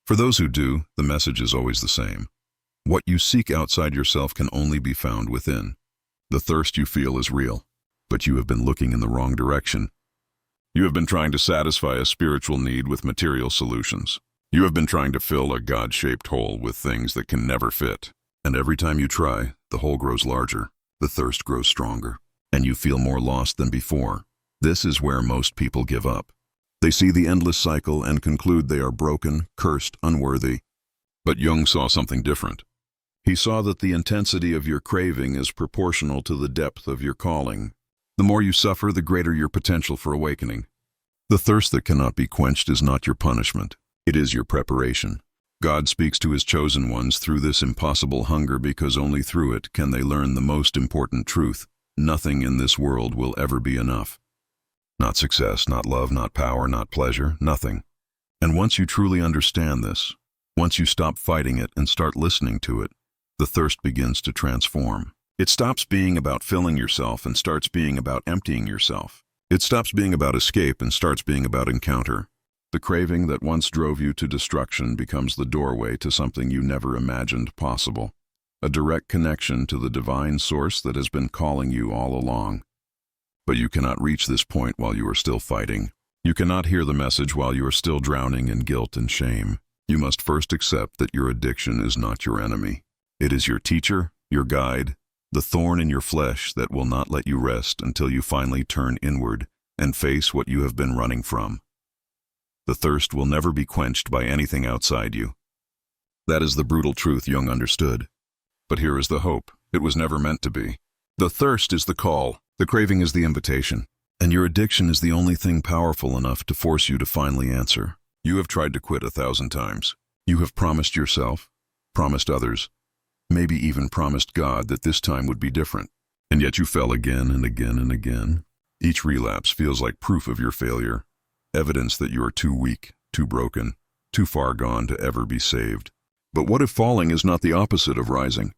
For those who do, the message is always the same. What you seek outside yourself can only be found within. The thirst you feel is real, but you have been looking in the wrong direction. You have been trying to satisfy a spiritual need with material solutions. You have been trying to fill a God-shaped hole with things that can never fit. And every time you try, the hole grows larger, the thirst grows stronger, and you feel more lost than before. This is where most people give up. They see the endless cycle and conclude they are broken, cursed, unworthy. But Jung saw something different. He saw that the intensity of your craving is proportional to the depth of your calling. The more you suffer, the greater your potential for awakening. The thirst that cannot be quenched is not your punishment. It is your preparation. God speaks to his chosen ones through this impossible hunger because only through it can they learn the most important truth. Nothing in this world will ever be enough. Not success, not love, not power, not pleasure, nothing. And once you truly understand this, once you stop fighting it and start listening to it, the thirst begins to transform. It stops being about filling yourself and starts being about emptying yourself. It stops being about escape and starts being about encounter. The craving that once drove you to destruction becomes the doorway to something you never imagined possible. A direct connection to the divine source that has been calling you all along. But you cannot reach this point while you are still fighting. You cannot hear the message while you are still drowning in guilt and shame. You must first accept that your addiction is not your enemy. It is your teacher, your guide, the thorn in your flesh that will not let you rest until you finally turn inward and face what you have been running from. The thirst will never be quenched by anything outside you. That is the brutal truth Jung understood. But here is the hope. It was never meant to be. The thirst is the call, the craving is the invitation, and your addiction is the only thing powerful enough to force you to finally answer. You have tried to quit 1,000 times. You have promised yourself, promised others, maybe even promised God that this time would be different. And yet you fell again and again and again. Each relapse feels like proof of your failure, evidence that you are too weak, too broken, too far gone to ever be saved. But what if falling is not the opposite of rising?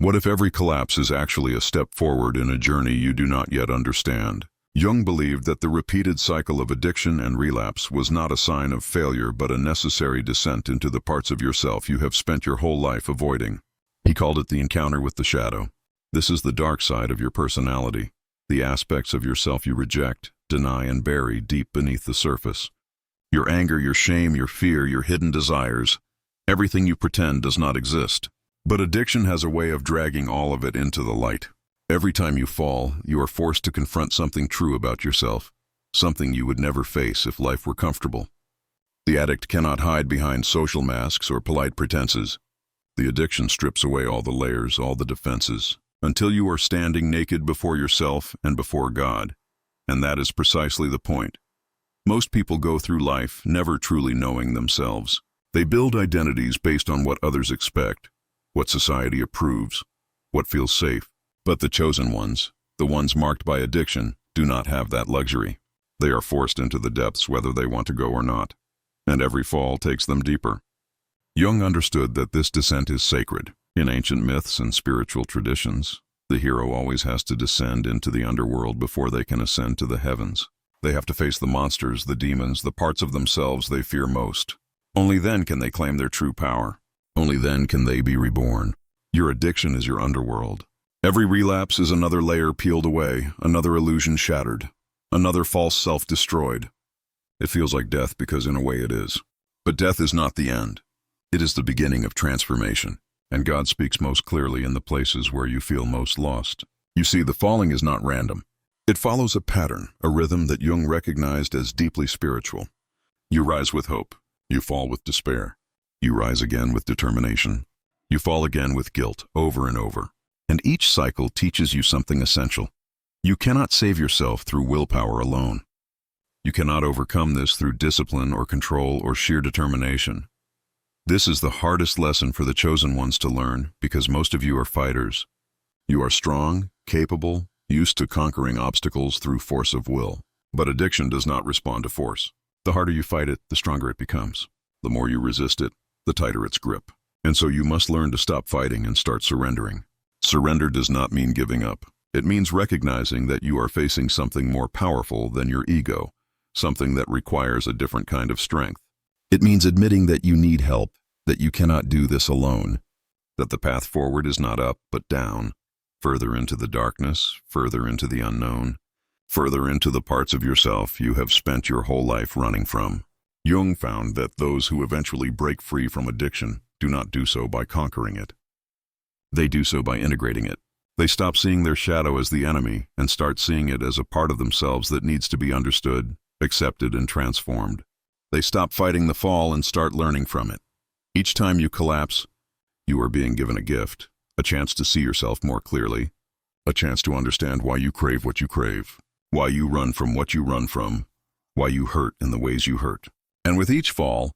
What if every collapse is actually a step forward in a journey you do not yet understand? Jung believed that the repeated cycle of addiction and relapse was not a sign of failure but a necessary descent into the parts of yourself you have spent your whole life avoiding. He called it the encounter with the shadow. This is the dark side of your personality, the aspects of yourself you reject, deny, and bury deep beneath the surface. Your anger, your shame, your fear, your hidden desires, everything you pretend does not exist. But addiction has a way of dragging all of it into the light. Every time you fall, you are forced to confront something true about yourself, something you would never face if life were comfortable. The addict cannot hide behind social masks or polite pretenses. The addiction strips away all the layers, all the defenses, until you are standing naked before yourself and before God. And that is precisely the point. Most people go through life never truly knowing themselves. They build identities based on what others expect, what society approves, what feels safe. But the chosen ones, the ones marked by addiction, do not have that luxury. They are forced into the depths whether they want to go or not, and every fall takes them deeper. Jung understood that this descent is sacred. In ancient myths and spiritual traditions, the hero always has to descend into the underworld before they can ascend to the heavens. They have to face the monsters, the demons, the parts of themselves they fear most. Only then can they claim their true power. Only then can they be reborn. Your addiction is your underworld. Every relapse is another layer peeled away, another illusion shattered, another false self destroyed. It feels like death because in a way it is. But death is not the end. It is the beginning of transformation, and God speaks most clearly in the places where you feel most lost. You see, the falling is not random. It follows a pattern, a rhythm that Jung recognized as deeply spiritual. You rise with hope. You fall with despair. You rise again with determination. You fall again with guilt, over and over. And each cycle teaches you something essential. You cannot save yourself through willpower alone. You cannot overcome this through discipline or control or sheer determination. This is the hardest lesson for the chosen ones to learn because most of you are fighters. You are strong, capable, used to conquering obstacles through force of will. But addiction does not respond to force. The harder you fight it, the stronger it becomes. The more you resist it, the tighter its grip. And so you must learn to stop fighting and start surrendering. Surrender does not mean giving up. It means recognizing that you are facing something more powerful than your ego, something that requires a different kind of strength. It means admitting that you need help, that you cannot do this alone, that the path forward is not up but down, further into the darkness, further into the unknown, further into the parts of yourself you have spent your whole life running from. Jung found that those who eventually break free from addiction do not do so by conquering it. They do so by integrating it. They stop seeing their shadow as the enemy and start seeing it as a part of themselves that needs to be understood, accepted, and transformed. They stop fighting the fall and start learning from it. Each time you collapse, you are being given a gift, a chance to see yourself more clearly, a chance to understand why you crave what you crave, why you run from what you run from, why you hurt in the ways you hurt. And with each fall,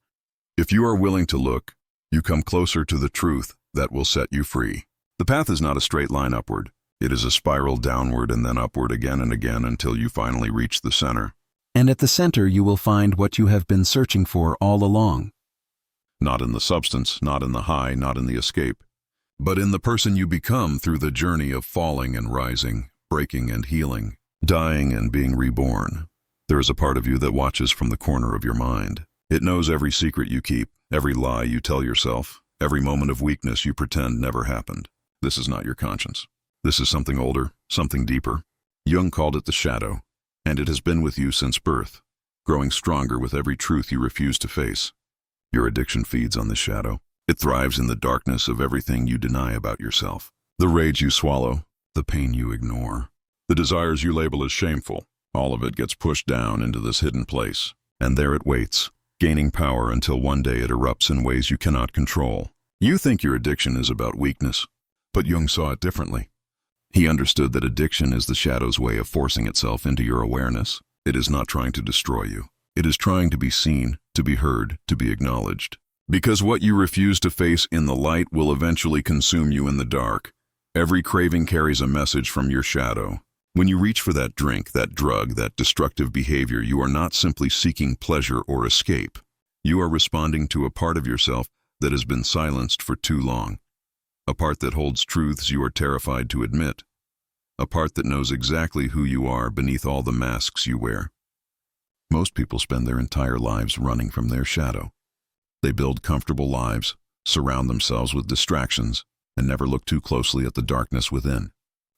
if you are willing to look, you come closer to the truth that will set you free. The path is not a straight line upward. It is a spiral downward and then upward again and again until you finally reach the center. And at the center you will find what you have been searching for all along. Not in the substance, not in the high, not in the escape, but in the person you become through the journey of falling and rising, breaking and healing, dying and being reborn. There is a part of you that watches from the corner of your mind. It knows every secret you keep, every lie you tell yourself, every moment of weakness you pretend never happened. This is not your conscience. This is something older, something deeper. Jung called it the shadow, and it has been with you since birth, growing stronger with every truth you refuse to face. Your addiction feeds on this shadow. It thrives in the darkness of everything you deny about yourself. The rage you swallow, the pain you ignore, the desires you label as shameful, all of it gets pushed down into this hidden place, and there it waits, gaining power until one day it erupts in ways you cannot control. You think your addiction is about weakness, but Jung saw it differently. He understood that addiction is the shadow's way of forcing itself into your awareness. It is not trying to destroy you. It is trying to be seen, to be heard, to be acknowledged. Because what you refuse to face in the light will eventually consume you in the dark. Every craving carries a message from your shadow. When you reach for that drink, that drug, that destructive behavior, you are not simply seeking pleasure or escape. You are responding to a part of yourself that has been silenced for too long. A part that holds truths you are terrified to admit. A part that knows exactly who you are beneath all the masks you wear. Most people spend their entire lives running from their shadow. They build comfortable lives, surround themselves with distractions, and never look too closely at the darkness within.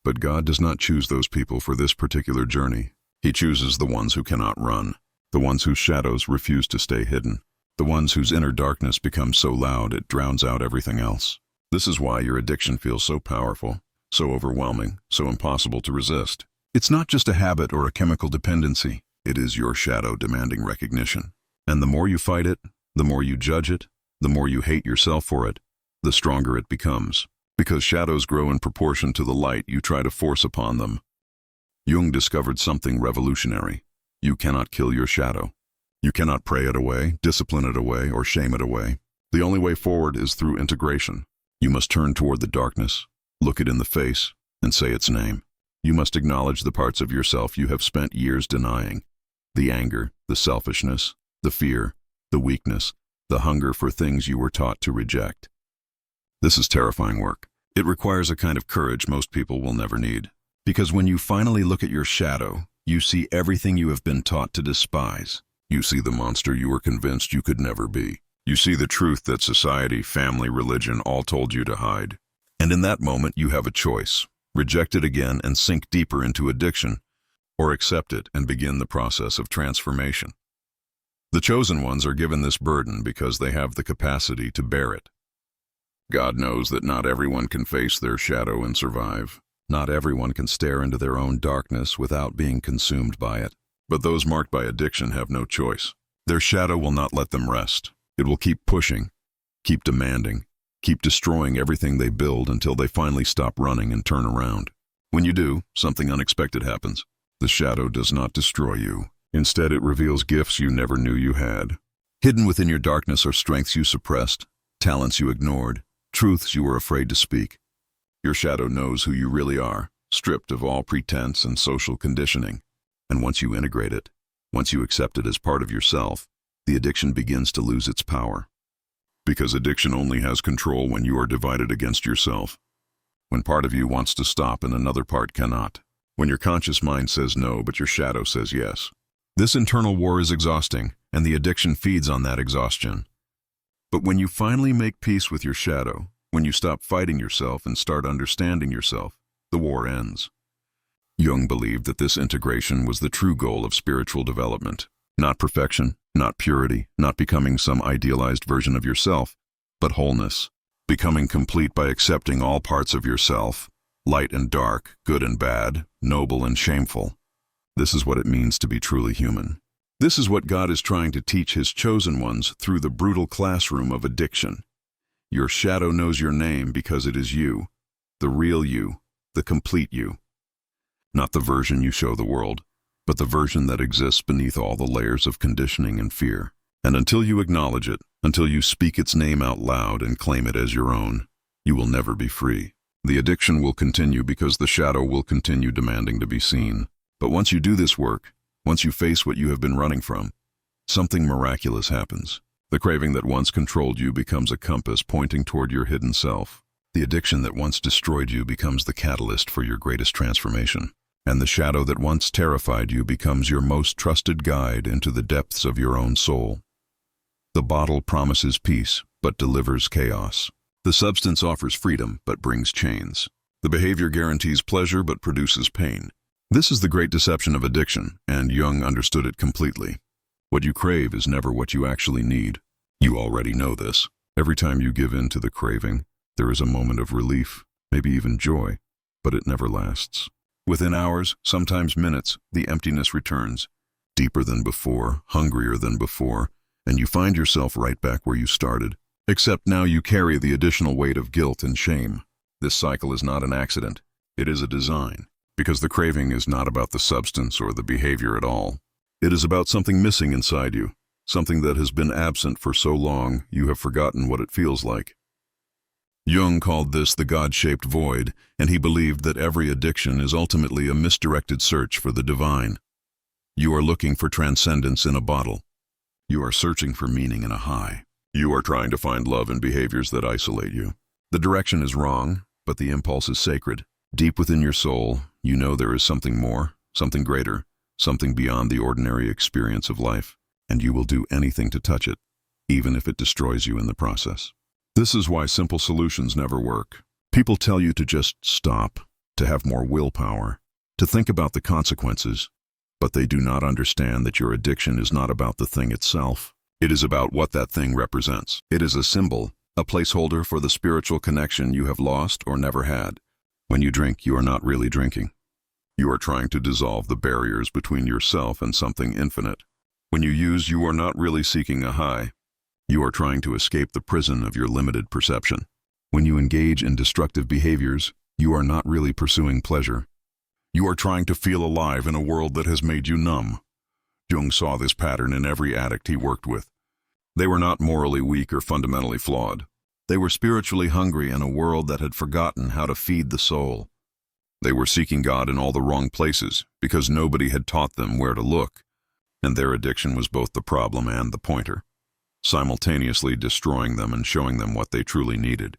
But God does not choose those people for this particular journey. He chooses the ones who cannot run, the ones whose shadows refuse to stay hidden, the ones whose inner darkness becomes so loud it drowns out everything else. This is why your addiction feels so powerful, so overwhelming, so impossible to resist. It's not just a habit or a chemical dependency. It is your shadow demanding recognition. And the more you fight it, the more you judge it, the more you hate yourself for it, the stronger it becomes. Because shadows grow in proportion to the light you try to force upon them. Jung discovered something revolutionary. You cannot kill your shadow. You cannot pray it away, discipline it away, or shame it away. The only way forward is through integration. You must turn toward the darkness, look it in the face, and say its name. You must acknowledge the parts of yourself you have spent years denying. The anger, the selfishness, the fear, the weakness, the hunger for things you were taught to reject. This is terrifying work. It requires a kind of courage most people will never need. Because when you finally look at your shadow, you see everything you have been taught to despise. You see the monster you were convinced you could never be. You see the truth that society, family, religion all told you to hide. And in that moment you have a choice. Reject it again and sink deeper into addiction, or accept it and begin the process of transformation. The chosen ones are given this burden because they have the capacity to bear it. God knows that not everyone can face their shadow and survive. Not everyone can stare into their own darkness without being consumed by it. But those marked by addiction have no choice. Their shadow will not let them rest. It will keep pushing, keep demanding, keep destroying everything they build until they finally stop running and turn around. When you do, something unexpected happens. The shadow does not destroy you. Instead, it reveals gifts you never knew you had. Hidden within your darkness are strengths you suppressed, talents you ignored, truths you were afraid to speak. Your shadow knows who you really are, stripped of all pretense and social conditioning. And once you integrate it, once you accept it as part of yourself, the addiction begins to lose its power. Because addiction only has control when you are divided against yourself. When part of you wants to stop and another part cannot. When your conscious mind says no, but your shadow says yes. This internal war is exhausting. and the addiction feeds on that exhaustion. But when you finally make peace with your shadow, when you stop fighting yourself and start understanding yourself, the war ends. Jung believed that this integration was the true goal of spiritual development. Not perfection, not purity, not becoming some idealized version of yourself, but wholeness. Becoming complete by accepting all parts of yourself, light and dark, good and bad, noble and shameful. This is what it means to be truly human. This is what God is trying to teach His chosen ones through the brutal classroom of addiction. Your shadow knows your name because it is you, the real you, the complete you. Not the version you show the world, but the version that exists beneath all the layers of conditioning and fear. And until you acknowledge it, until you speak its name out loud and claim it as your own, you will never be free. The addiction will continue because the shadow will continue demanding to be seen. But once you do this work, once you face what you have been running from, something miraculous happens. The craving that once controlled you becomes a compass pointing toward your hidden self. The addiction that once destroyed you becomes the catalyst for your greatest transformation. And the shadow that once terrified you becomes your most trusted guide into the depths of your own soul. The bottle promises peace, but delivers chaos. The substance offers freedom, but brings chains. The behavior guarantees pleasure, but produces pain. This is the great deception of addiction, and Jung understood it completely. What you crave is never what you actually need. You already know this. Every time you give in to the craving, there is a moment of relief, maybe even joy, but it never lasts. Within hours, sometimes minutes, the emptiness returns, deeper than before, hungrier than before, and you find yourself right back where you started. Except now you carry the additional weight of guilt and shame. This cycle is not an accident. It is a design, because the craving is not about the substance or the behavior at all. It is about something missing inside you, something that has been absent for so long you have forgotten what it feels like. Jung called this the God-shaped void, and he believed that every addiction is ultimately a misdirected search for the divine. You are looking for transcendence in a bottle. You are searching for meaning in a high. You are trying to find love in behaviors that isolate you. The direction is wrong, but the impulse is sacred. Deep within your soul, you know there is something more, something greater, something beyond the ordinary experience of life, and you will do anything to touch it, even if it destroys you in the process. This is why simple solutions never work. People tell you to just stop, to have more willpower, to think about the consequences, but they do not understand that your addiction is not about the thing itself. It is about what that thing represents. It is a symbol, a placeholder for the spiritual connection you have lost or never had. When you drink, you are not really drinking. You are trying to dissolve the barriers between yourself and something infinite. When you use, you are not really seeking a high. You are trying to escape the prison of your limited perception. When you engage in destructive behaviors, you are not really pursuing pleasure. You are trying to feel alive in a world that has made you numb. Jung saw this pattern in every addict he worked with. They were not morally weak or fundamentally flawed. They were spiritually hungry in a world that had forgotten how to feed the soul. They were seeking God in all the wrong places because nobody had taught them where to look, and their addiction was both the problem and the pointer, simultaneously destroying them and showing them what they truly needed.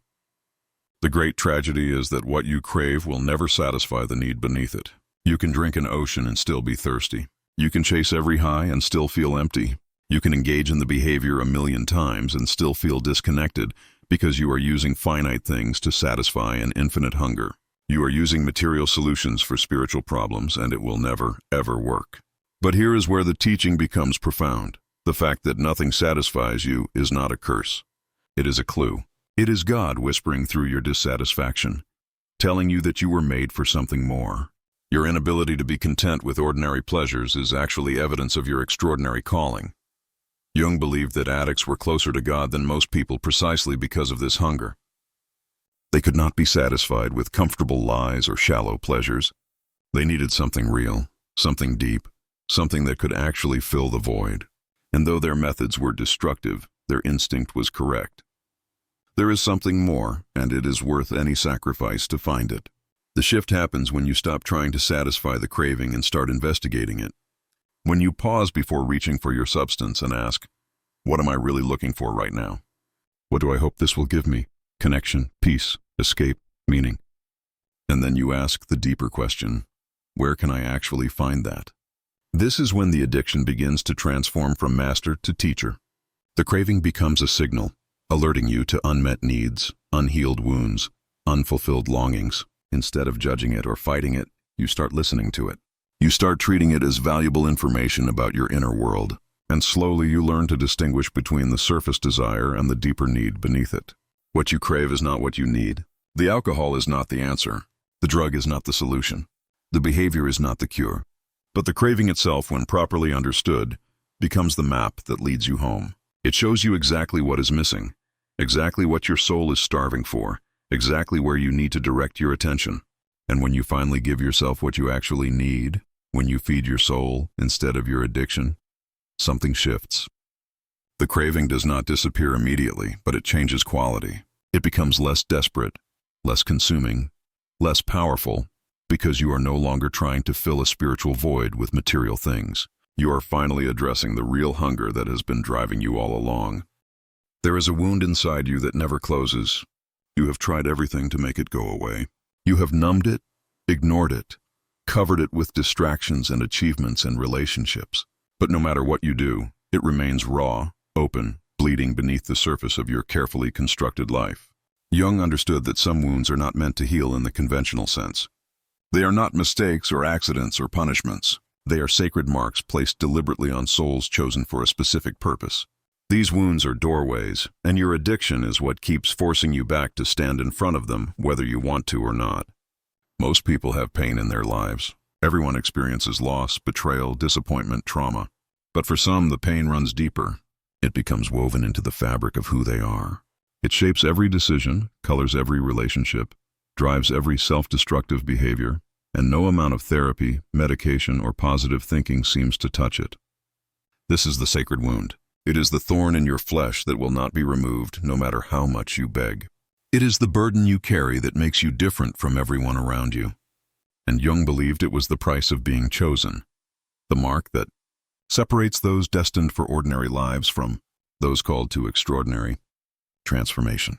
The great tragedy is that what you crave will never satisfy the need beneath it. You can drink an ocean and still be thirsty. You can chase every high and still feel empty. You can engage in the behavior 1,000,000 times and still feel disconnected because you are using finite things to satisfy an infinite hunger. You are using material solutions for spiritual problems, and it will never, ever work. But here is where the teaching becomes profound. The fact that nothing satisfies you is not a curse. It is a clue. It is God whispering through your dissatisfaction, telling you that you were made for something more. Your inability to be content with ordinary pleasures is actually evidence of your extraordinary calling. Jung believed that addicts were closer to God than most people precisely because of this hunger. They could not be satisfied with comfortable lies or shallow pleasures. They needed something real, something deep, something that could actually fill the void. And though their methods were destructive, their instinct was correct. There is something more, and it is worth any sacrifice to find it. The shift happens when you stop trying to satisfy the craving and start investigating it. When you pause before reaching for your substance and ask, what am I really looking for right now? What do I hope this will give me? Connection, peace, escape, meaning. And then you ask the deeper question, where can I actually find that? This is when the addiction begins to transform from master to teacher. The craving becomes a signal, alerting you to unmet needs, unhealed wounds, unfulfilled longings. Instead of judging it or fighting it, you start listening to it. You start treating it as valuable information about your inner world, and slowly you learn to distinguish between the surface desire and the deeper need beneath it. What you crave is not what you need. The alcohol is not the answer. The drug is not the solution. The behavior is not the cure. But the craving itself, when properly understood, becomes the map that leads you home. It shows you exactly what is missing, exactly what your soul is starving for, exactly where you need to direct your attention. And when you finally give yourself what you actually need, when you feed your soul instead of your addiction, something shifts. The craving does not disappear immediately, but it changes quality. It becomes less desperate, less consuming, less powerful, because you are no longer trying to fill a spiritual void with material things. You are finally addressing the real hunger that has been driving you all along. There is a wound inside you that never closes. You have tried everything to make it go away. You have numbed it, ignored it, covered it with distractions and achievements and relationships. But no matter what you do, it remains raw, open, bleeding beneath the surface of your carefully constructed life. Jung understood that some wounds are not meant to heal in the conventional sense. They are not mistakes or accidents or punishments. They are sacred marks placed deliberately on souls chosen for a specific purpose. These wounds are doorways, and your addiction is what keeps forcing you back to stand in front of them, whether you want to or not. Most people have pain in their lives. Everyone experiences loss, betrayal, disappointment, trauma. But for some, the pain runs deeper. It becomes woven into the fabric of who they are. It shapes every decision, colors every relationship, drives every self-destructive behavior, and no amount of therapy, medication, or positive thinking seems to touch it. This is the sacred wound. It is the thorn in your flesh that will not be removed, no matter how much you beg. It is the burden you carry that makes you different from everyone around you. And Jung believed it was the price of being chosen, the mark that separates those destined for ordinary lives from those called to extraordinary transformation.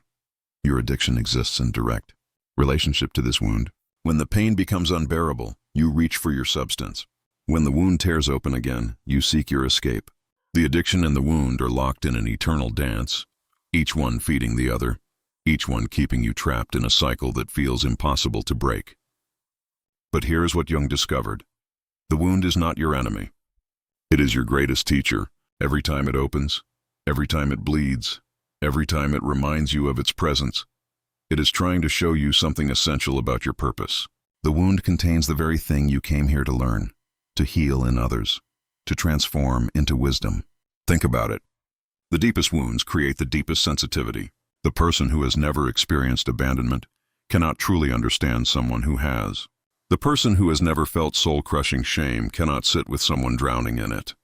Your addiction exists in direct relationship to this wound. When the pain becomes unbearable, you reach for your substance. When the wound tears open again, you seek your escape. The addiction and the wound are locked in an eternal dance, each one feeding the other, each one keeping you trapped in a cycle that feels impossible to break. But here's what Jung discovered. The wound is not your enemy. It is your greatest teacher. Every time it opens, every time it bleeds, every time it reminds you of its presence, it is trying to show you something essential about your purpose. The wound contains the very thing you came here to learn, to heal in others, to transform into wisdom. Think about it. The deepest wounds create the deepest sensitivity. The person who has never experienced abandonment cannot truly understand someone who has. The person who has never felt soul-crushing shame cannot sit with someone drowning in it.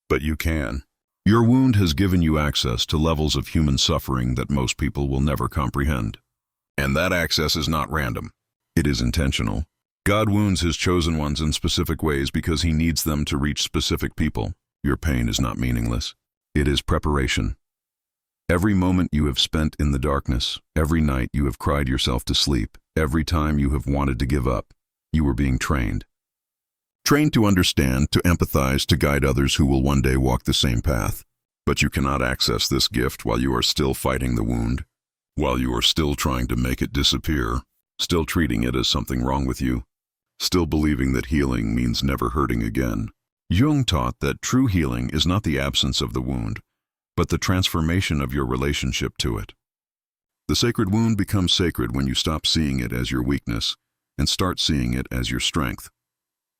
But you can. Your wound has given you access to levels of human suffering that most people will never comprehend. And that access is not random. It is intentional. God wounds his chosen ones in specific ways because he needs them to reach specific people. Your pain is not meaningless. It is preparation. Every moment you have spent in the darkness, every night you have cried yourself to sleep, every time you have wanted to give up, you were being trained. Trained to understand, to empathize, to guide others who will one day walk the same path. But you cannot access this gift while you are still fighting the wound, while you are still trying to make it disappear, still treating it as something wrong with you, still believing that healing means never hurting again. Jung taught that true healing is not the absence of the wound, but the transformation of your relationship to it. The sacred wound becomes sacred when you stop seeing it as your weakness and start seeing it as your strength.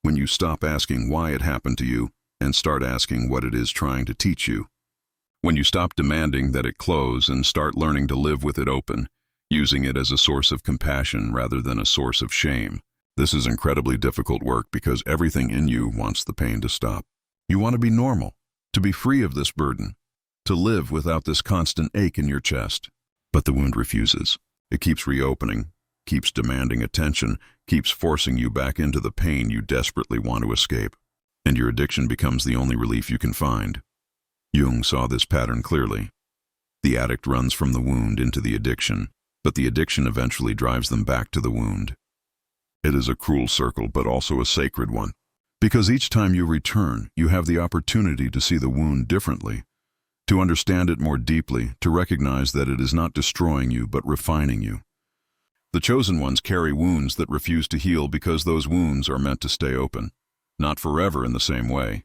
When you stop asking why it happened to you and start asking what it is trying to teach you. When you stop demanding that it close and start learning to live with it open, using it as a source of compassion rather than a source of shame. This is incredibly difficult work because everything in you wants the pain to stop. You want to be normal, to be free of this burden, to live without this constant ache in your chest. But the wound refuses. It keeps reopening, keeps demanding attention, keeps forcing you back into the pain you desperately want to escape. And your addiction becomes the only relief you can find. Jung saw this pattern clearly. The addict runs from the wound into the addiction, but the addiction eventually drives them back to the wound. It is a cruel circle, but also a sacred one. Because each time you return, you have the opportunity to see the wound differently, to understand it more deeply, to recognize that it is not destroying you but refining you. The chosen ones carry wounds that refuse to heal because those wounds are meant to stay open, not forever in the same way,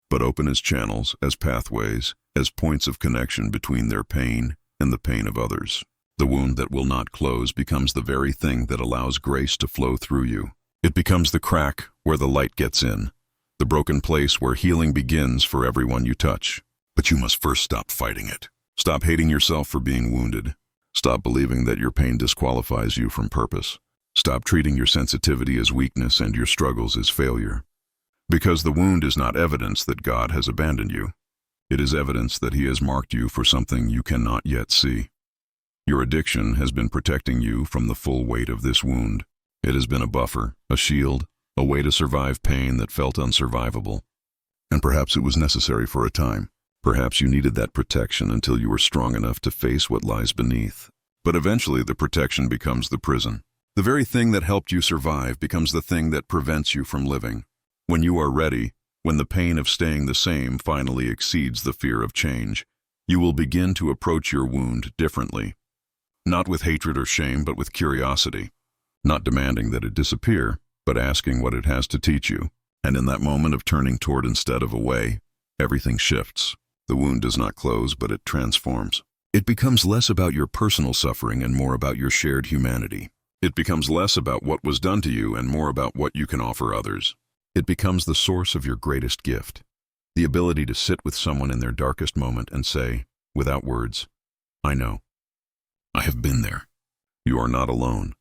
but open as channels, as pathways, as points of connection between their pain and the pain of others. The wound that will not close becomes the very thing that allows grace to flow through you. It becomes the crack where the light gets in, the broken place where healing begins for everyone you touch. But you must first stop fighting it. Stop hating yourself for being wounded. Stop believing that your pain disqualifies you from purpose. Stop treating your sensitivity as weakness and your struggles as failure. Because the wound is not evidence that God has abandoned you. It is evidence that He has marked you for something you cannot yet see. Your addiction has been protecting you from the full weight of this wound. It has been a buffer, a shield, a way to survive pain that felt unsurvivable. And perhaps it was necessary for a time. Perhaps you needed that protection until you were strong enough to face what lies beneath. But eventually the protection becomes the prison. The very thing that helped you survive becomes the thing that prevents you from living. When you are ready, when the pain of staying the same finally exceeds the fear of change, you will begin to approach your wound differently. Not with hatred or shame, but with curiosity. Not demanding that it disappear, but asking what it has to teach you. And in that moment of turning toward instead of away, everything shifts. The wound does not close, but it transforms. It becomes less about your personal suffering and more about your shared humanity. It becomes less about what was done to you and more about what you can offer others. It becomes the source of your greatest gift. The ability to sit with someone in their darkest moment and say, without words, I know. I have been there. You are not alone.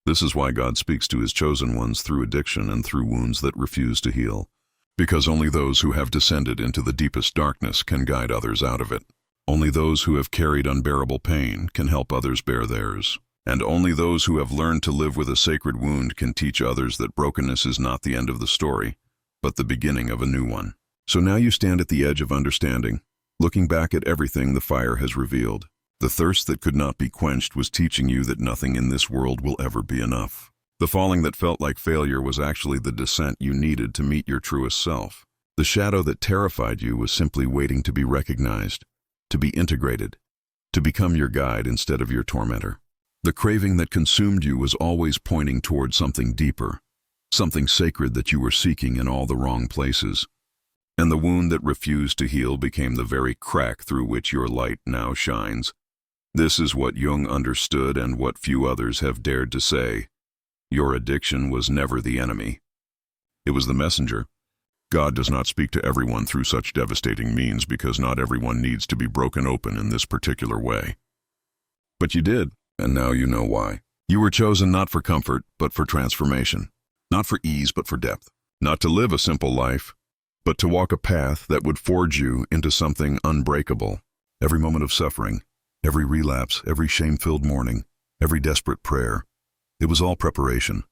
This is why God speaks to His chosen ones through addiction and through wounds that refuse to heal. Because only those who have descended into the deepest darkness can guide others out of it. Only those who have carried unbearable pain can help others bear theirs. And only those who have learned to live with a sacred wound can teach others that brokenness is not the end of the story, but the beginning of a new one. So now you stand at the edge of understanding, looking back at everything the fire has revealed. The thirst that could not be quenched was teaching you that nothing in this world will ever be enough. The falling that felt like failure was actually the descent you needed to meet your truest self. The shadow that terrified you was simply waiting to be recognized, to be integrated, to become your guide instead of your tormentor. The craving that consumed you was always pointing toward something deeper, something sacred that you were seeking in all the wrong places. And the wound that refused to heal became the very crack through which your light now shines. This is what Jung understood and what few others have dared to say. Your addiction was never the enemy. It was the messenger. God does not speak to everyone through such devastating means because not everyone needs to be broken open in this particular way. But you did, and now you know why. You were chosen not for comfort, but for transformation. Not for ease, but for depth. Not to live a simple life, but to walk a path that would forge you into something unbreakable. Every moment of suffering, every relapse, every shame-filled morning, every desperate prayer, it was all preparation.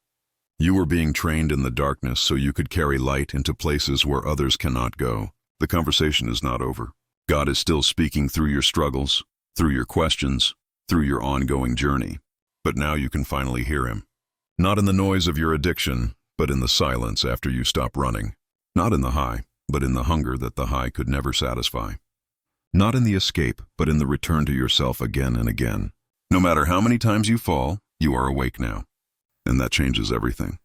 You were being trained in the darkness so you could carry light into places where others cannot go. The conversation is not over. God is still speaking through your struggles, through your questions, through your ongoing journey. But now you can finally hear Him. Not in the noise of your addiction, but in the silence after you stop running. Not in the high, but in the hunger that the high could never satisfy. Not in the escape, but in the return to yourself again and again. No matter how many times you fall, you are awake now. And that changes everything.